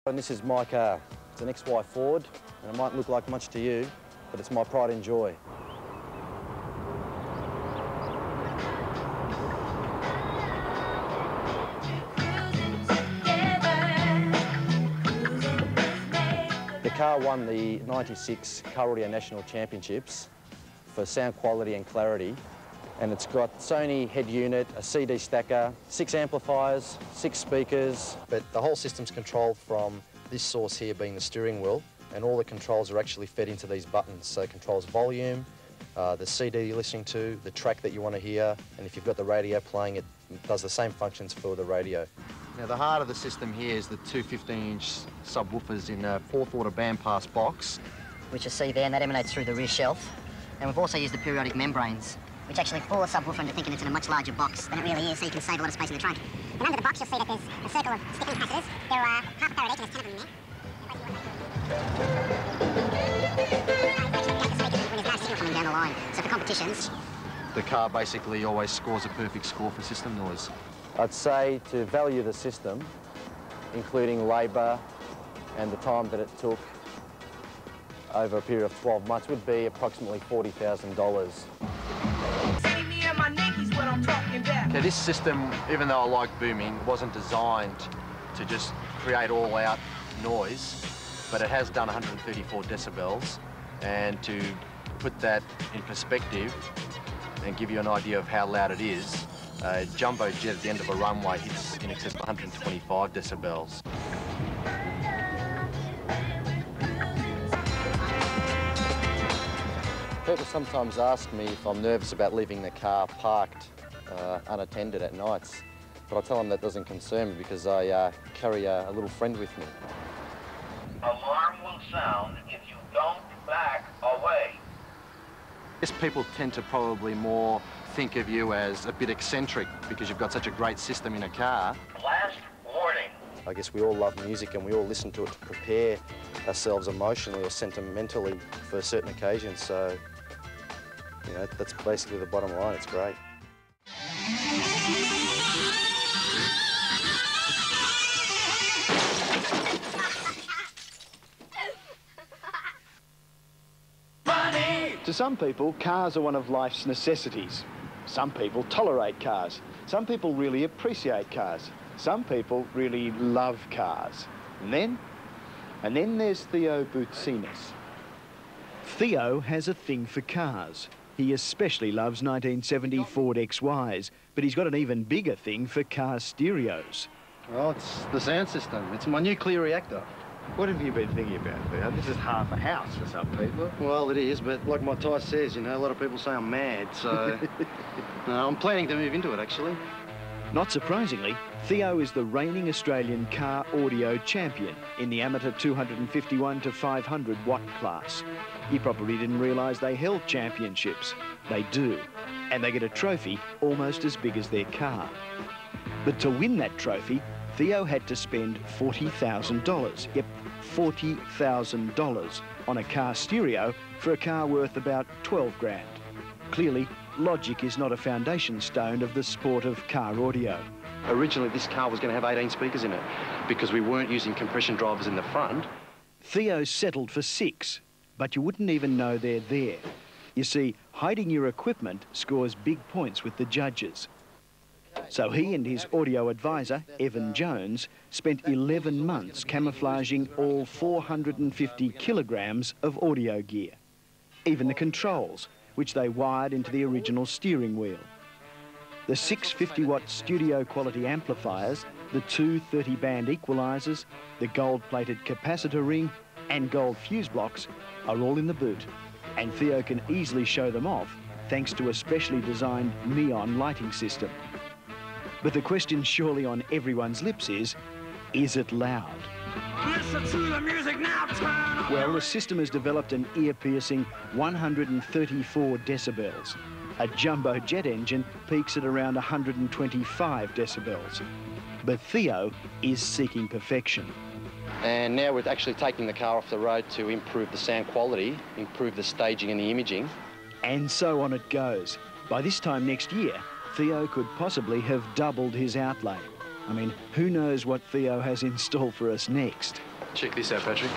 And this is my car. It's an XY Ford, and it might look like much to you, but it's my pride and joy. The car won the '96 Car Audio National Championships for sound quality and clarity. And it's got Sony head unit, a CD stacker, 6 amplifiers, 6 speakers. But the whole system's controlled from this source here being the steering wheel, and all the controls are actually fed into these buttons. So it controls volume, the CD you're listening to, the track that you want to hear, and if you've got the radio playing, it does the same functions for the radio. Now the heart of the system here is the two 15-inch subwoofers in a 4th order bandpass box. Which you see there, and that emanates through the rear shelf. And we've also used the periodic membranes, which actually fool a subwoofer into thinking it's in a much larger box than it really is, so you can save a lot of space in the trunk. And under the box, you'll see that there's a circle of sticking capacitors. There are half a farad each, and there's 10 of them in there. When there's no signal coming down the line. So for competitions... The car basically always scores a perfect score for system noise. I'd say to value the system, including labour and the time that it took over a period of 12 months, would be approximately $40,000. Okay, this system, even though I like booming, wasn't designed to just create all-out noise, but it has done 134 decibels. And to put that in perspective and give you an idea of how loud it is, a jumbo jet at the end of a runway hits in excess of 125 decibels. People sometimes ask me if I'm nervous about leaving the car parked unattended at nights, but I tell them that doesn't concern me because I carry a little friend with me. Alarm will sound if you don't back away. Yes, people tend to probably more think of you as a bit eccentric because you've got such a great system in a car. Last warning. I guess we all love music and we all listen to it to prepare ourselves emotionally or sentimentally for certain occasions, so you know, that's basically the bottom line. It's great. To some people, cars are one of life's necessities. Some people tolerate cars. Some people really appreciate cars. Some people really love cars. And then there's Theo Boutsinas. Theo has a thing for cars. He especially loves 1970 Ford XYs, but he's got an even bigger thing for car stereos. Well, it's the sound system. It's my nuclear reactor. What have you been thinking about, Theo? This is half a house for some people. Well, it is, but like my tie says, you know, a lot of people say I'm mad, so... No, I'm planning to move into it, actually. Not surprisingly, Theo is the reigning Australian car audio champion in the amateur 251 to 500 watt class. He probably didn't realise they held championships. They do, and they get a trophy almost as big as their car. But to win that trophy, Theo had to spend $40,000. Yep, $40,000 on a car stereo for a car worth about 12 grand. Clearly, logic is not a foundation stone of the sport of car audio. Originally, this car was going to have 18 speakers in it because we weren't using compression drivers in the front. Theo settled for 6, but you wouldn't even know they're there. You see, hiding your equipment scores big points with the judges. So he and his audio advisor, Evan Jones, spent 11 months camouflaging all 450 kilograms of audio gear. Even the controls, which they wired into the original steering wheel. The 6 50-watt studio-quality amplifiers, the 2 30-band equalisers, the gold-plated capacitor ring and gold fuse blocks are all in the boot. And Theo can easily show them off thanks to a specially designed neon lighting system. But the question surely on everyone's lips is it loud? Listen to the music now, turn on. Well, the system has developed an ear-piercing 134 decibels. A jumbo jet engine peaks at around 125 decibels. But Theo is seeking perfection. And now we're actually taking the car off the road to improve the sound quality, improve the staging and the imaging. And so on it goes. By this time next year, Theo could possibly have doubled his outlay. I mean, who knows what Theo has in store for us next? Check this out, Patrick.